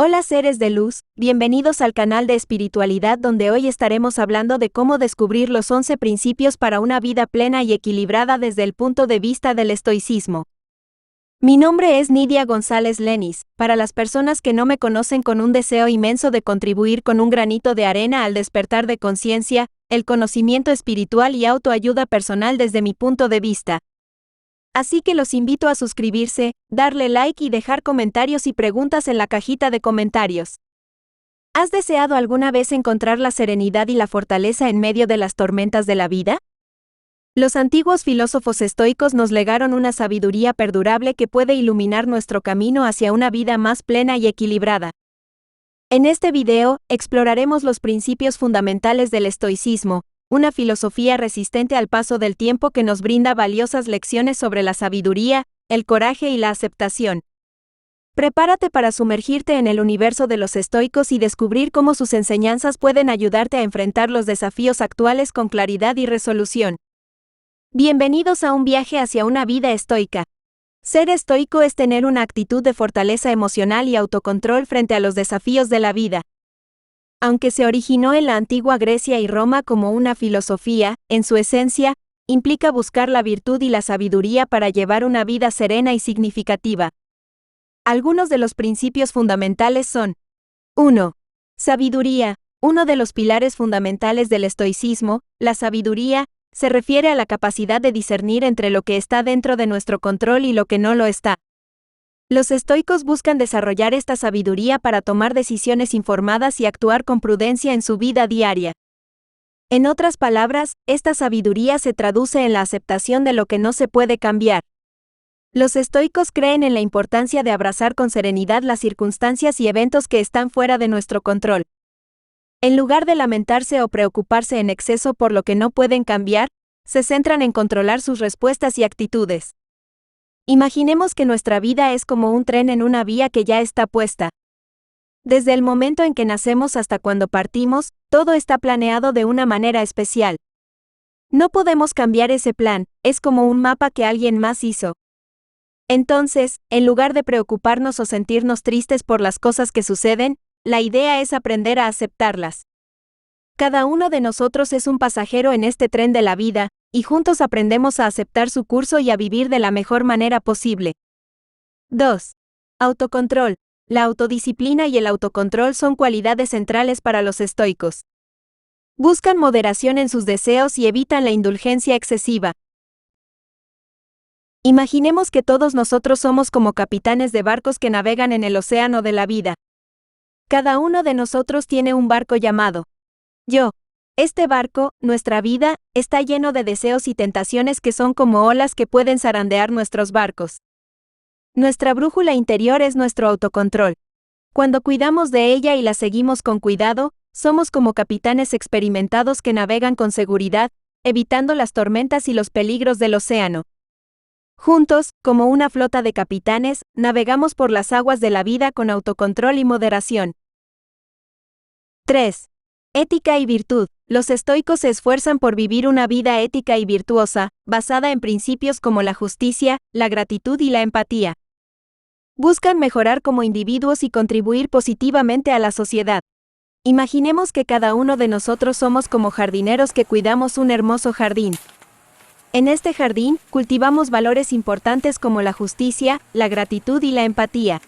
Hola seres de luz, bienvenidos al canal de espiritualidad donde hoy estaremos hablando de cómo descubrir los 11 principios para una vida plena y equilibrada desde el punto de vista del estoicismo. Mi nombre es Nidia González Lenis, para las personas que no me conocen, con un deseo inmenso de contribuir con un granito de arena al despertar de conciencia, el conocimiento espiritual y autoayuda personal desde mi punto de vista. Así que los invito a suscribirse, darle like y dejar comentarios y preguntas en la cajita de comentarios. ¿Has deseado alguna vez encontrar la serenidad y la fortaleza en medio de las tormentas de la vida? Los antiguos filósofos estoicos nos legaron una sabiduría perdurable que puede iluminar nuestro camino hacia una vida más plena y equilibrada. En este video, exploraremos los principios fundamentales del estoicismo, una filosofía resistente al paso del tiempo que nos brinda valiosas lecciones sobre la sabiduría, el coraje y la aceptación. Prepárate para sumergirte en el universo de los estoicos y descubrir cómo sus enseñanzas pueden ayudarte a enfrentar los desafíos actuales con claridad y resolución. Bienvenidos a un viaje hacia una vida estoica. Ser estoico es tener una actitud de fortaleza emocional y autocontrol frente a los desafíos de la vida. Aunque se originó en la antigua Grecia y Roma como una filosofía, en su esencia, implica buscar la virtud y la sabiduría para llevar una vida serena y significativa. Algunos de los principios fundamentales son: 1. Sabiduría. Uno de los pilares fundamentales del estoicismo, la sabiduría, se refiere a la capacidad de discernir entre lo que está dentro de nuestro control y lo que no lo está. Los estoicos buscan desarrollar esta sabiduría para tomar decisiones informadas y actuar con prudencia en su vida diaria. En otras palabras, esta sabiduría se traduce en la aceptación de lo que no se puede cambiar. Los estoicos creen en la importancia de abrazar con serenidad las circunstancias y eventos que están fuera de nuestro control. En lugar de lamentarse o preocuparse en exceso por lo que no pueden cambiar, se centran en controlar sus respuestas y actitudes. Imaginemos que nuestra vida es como un tren en una vía que ya está puesta. Desde el momento en que nacemos hasta cuando partimos, todo está planeado de una manera especial. No podemos cambiar ese plan, es como un mapa que alguien más hizo. Entonces, en lugar de preocuparnos o sentirnos tristes por las cosas que suceden, la idea es aprender a aceptarlas. Cada uno de nosotros es un pasajero en este tren de la vida, y juntos aprendemos a aceptar su curso y a vivir de la mejor manera posible. 2. Autocontrol. La autodisciplina y el autocontrol son cualidades centrales para los estoicos. Buscan moderación en sus deseos y evitan la indulgencia excesiva. Imaginemos que todos nosotros somos como capitanes de barcos que navegan en el océano de la vida. Cada uno de nosotros tiene un barco llamado yo. Este barco, nuestra vida, está lleno de deseos y tentaciones que son como olas que pueden zarandear nuestros barcos. Nuestra brújula interior es nuestro autocontrol. Cuando cuidamos de ella y la seguimos con cuidado, somos como capitanes experimentados que navegan con seguridad, evitando las tormentas y los peligros del océano. Juntos, como una flota de capitanes, navegamos por las aguas de la vida con autocontrol y moderación. 3. Ética y virtud. Los estoicos se esfuerzan por vivir una vida ética y virtuosa, basada en principios como la justicia, la gratitud y la empatía. Buscan mejorar como individuos y contribuir positivamente a la sociedad. Imaginemos que cada uno de nosotros somos como jardineros que cuidamos un hermoso jardín. En este jardín, cultivamos valores importantes como la justicia, la gratitud y la empatía.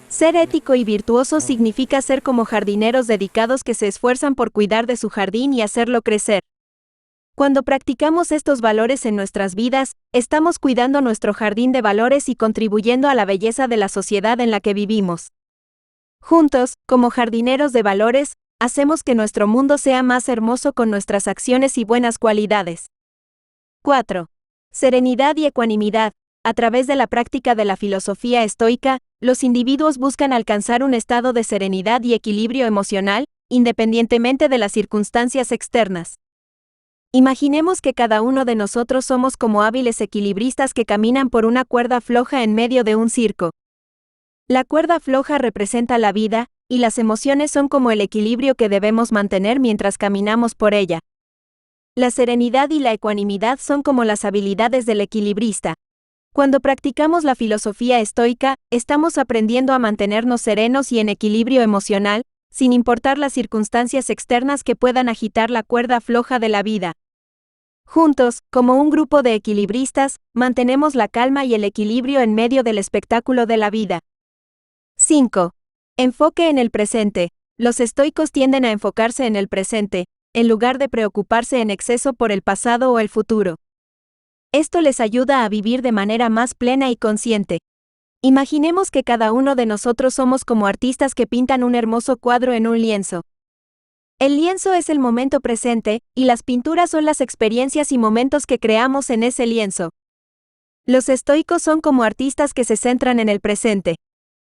Ser ético y virtuoso significa ser como jardineros dedicados que se esfuerzan por cuidar de su jardín y hacerlo crecer. Cuando practicamos estos valores en nuestras vidas, estamos cuidando nuestro jardín de valores y contribuyendo a la belleza de la sociedad en la que vivimos. Juntos, como jardineros de valores, hacemos que nuestro mundo sea más hermoso con nuestras acciones y buenas cualidades. 4. Serenidad y ecuanimidad. A través de la práctica de la filosofía estoica, los individuos buscan alcanzar un estado de serenidad y equilibrio emocional, independientemente de las circunstancias externas. Imaginemos que cada uno de nosotros somos como hábiles equilibristas que caminan por una cuerda floja en medio de un circo. La cuerda floja representa la vida, y las emociones son como el equilibrio que debemos mantener mientras caminamos por ella. La serenidad y la ecuanimidad son como las habilidades del equilibrista. Cuando practicamos la filosofía estoica, estamos aprendiendo a mantenernos serenos y en equilibrio emocional, sin importar las circunstancias externas que puedan agitar la cuerda floja de la vida. Juntos, como un grupo de equilibristas, mantenemos la calma y el equilibrio en medio del espectáculo de la vida. 5. Enfoque en el presente. Los estoicos tienden a enfocarse en el presente, en lugar de preocuparse en exceso por el pasado o el futuro. Esto les ayuda a vivir de manera más plena y consciente. Imaginemos que cada uno de nosotros somos como artistas que pintan un hermoso cuadro en un lienzo. El lienzo es el momento presente, y las pinturas son las experiencias y momentos que creamos en ese lienzo. Los estoicos son como artistas que se centran en el presente.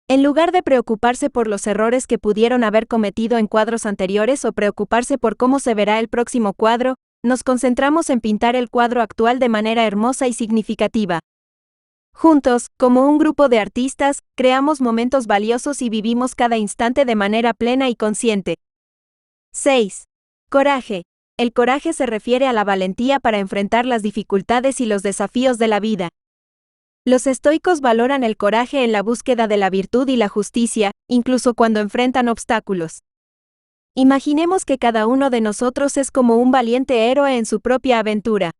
En lugar de preocuparse por los errores que pudieron haber cometido en cuadros anteriores o preocuparse por cómo se verá el próximo cuadro, nos concentramos en pintar el cuadro actual de manera hermosa y significativa. Juntos, como un grupo de artistas, creamos momentos valiosos y vivimos cada instante de manera plena y consciente. 6. Coraje. El coraje se refiere a la valentía para enfrentar las dificultades y los desafíos de la vida. Los estoicos valoran el coraje en la búsqueda de la virtud y la justicia, incluso cuando enfrentan obstáculos. Imaginemos que cada uno de nosotros es como un valiente héroe en su propia aventura.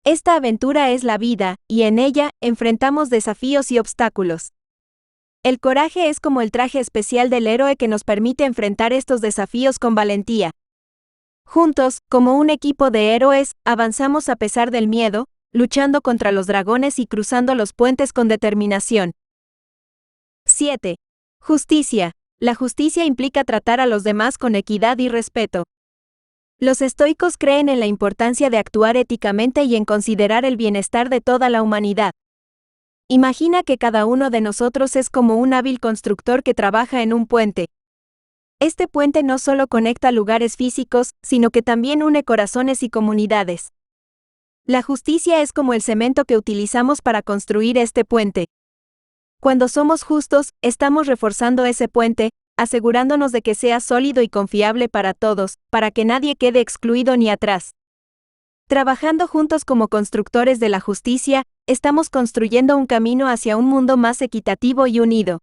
Esta aventura es la vida, y en ella, enfrentamos desafíos y obstáculos. El coraje es como el traje especial del héroe que nos permite enfrentar estos desafíos con valentía. Juntos, como un equipo de héroes, avanzamos a pesar del miedo, luchando contra los dragones y cruzando los puentes con determinación. 7. Justicia. La justicia implica tratar a los demás con equidad y respeto. Los estoicos creen en la importancia de actuar éticamente y en considerar el bienestar de toda la humanidad. Imagina que cada uno de nosotros es como un hábil constructor que trabaja en un puente. Este puente no solo conecta lugares físicos, sino que también une corazones y comunidades. La justicia es como el cemento que utilizamos para construir este puente. Cuando somos justos, estamos reforzando ese puente, asegurándonos de que sea sólido y confiable para todos, para que nadie quede excluido ni atrás. Trabajando juntos como constructores de la justicia, estamos construyendo un camino hacia un mundo más equitativo y unido.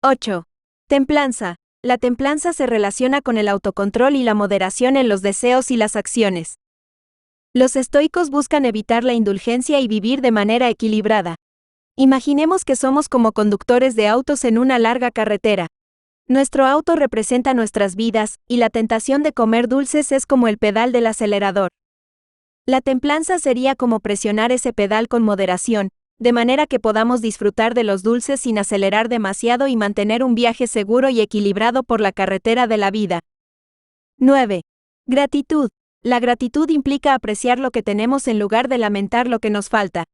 8. Templanza. La templanza se relaciona con el autocontrol y la moderación en los deseos y las acciones. Los estoicos buscan evitar la indulgencia y vivir de manera equilibrada. Imaginemos que somos como conductores de autos en una larga carretera. Nuestro auto representa nuestras vidas, y la tentación de comer dulces es como el pedal del acelerador. La templanza sería como presionar ese pedal con moderación, de manera que podamos disfrutar de los dulces sin acelerar demasiado y mantener un viaje seguro y equilibrado por la carretera de la vida. 9. Gratitud. La gratitud implica apreciar lo que tenemos en lugar de lamentar lo que nos falta.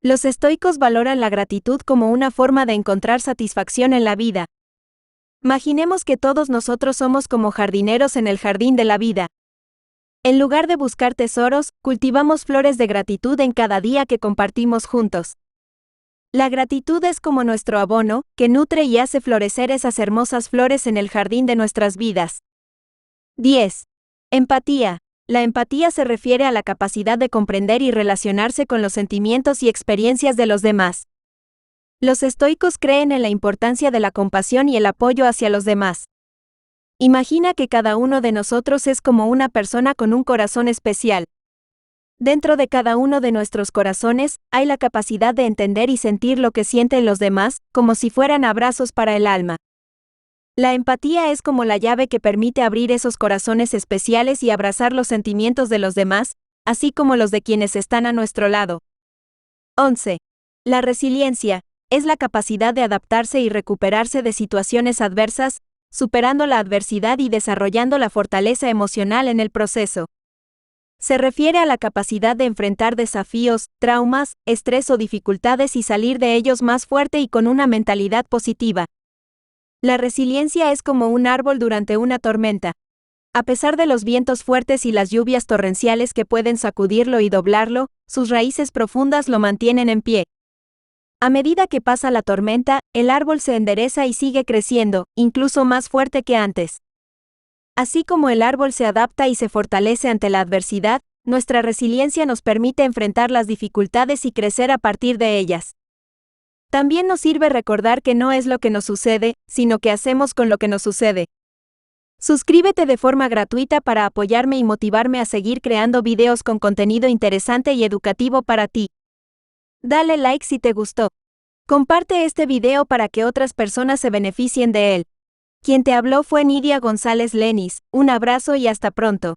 Los estoicos valoran la gratitud como una forma de encontrar satisfacción en la vida. Imaginemos que todos nosotros somos como jardineros en el jardín de la vida. En lugar de buscar tesoros, cultivamos flores de gratitud en cada día que compartimos juntos. La gratitud es como nuestro abono, que nutre y hace florecer esas hermosas flores en el jardín de nuestras vidas. 10. Empatía. La empatía se refiere a la capacidad de comprender y relacionarse con los sentimientos y experiencias de los demás. Los estoicos creen en la importancia de la compasión y el apoyo hacia los demás. Imagina que cada uno de nosotros es como una persona con un corazón especial. Dentro de cada uno de nuestros corazones, hay la capacidad de entender y sentir lo que sienten los demás, como si fueran abrazos para el alma. La empatía es como la llave que permite abrir esos corazones especiales y abrazar los sentimientos de los demás, así como los de quienes están a nuestro lado. 11. La resiliencia es la capacidad de adaptarse y recuperarse de situaciones adversas, superando la adversidad y desarrollando la fortaleza emocional en el proceso. Se refiere a la capacidad de enfrentar desafíos, traumas, estrés o dificultades y salir de ellos más fuerte y con una mentalidad positiva. La resiliencia es como un árbol durante una tormenta. A pesar de los vientos fuertes y las lluvias torrenciales que pueden sacudirlo y doblarlo, sus raíces profundas lo mantienen en pie. A medida que pasa la tormenta, el árbol se endereza y sigue creciendo, incluso más fuerte que antes. Así como el árbol se adapta y se fortalece ante la adversidad, Nuestra resiliencia nos permite enfrentar las dificultades y crecer a partir de ellas. También nos sirve recordar que no es lo que nos sucede, sino qué hacemos con lo que nos sucede. Suscríbete de forma gratuita para apoyarme y motivarme a seguir creando videos con contenido interesante y educativo para ti. Dale like si te gustó. Comparte este video para que otras personas se beneficien de él. Quien te habló fue Nidia González Lenis. Un abrazo y hasta pronto.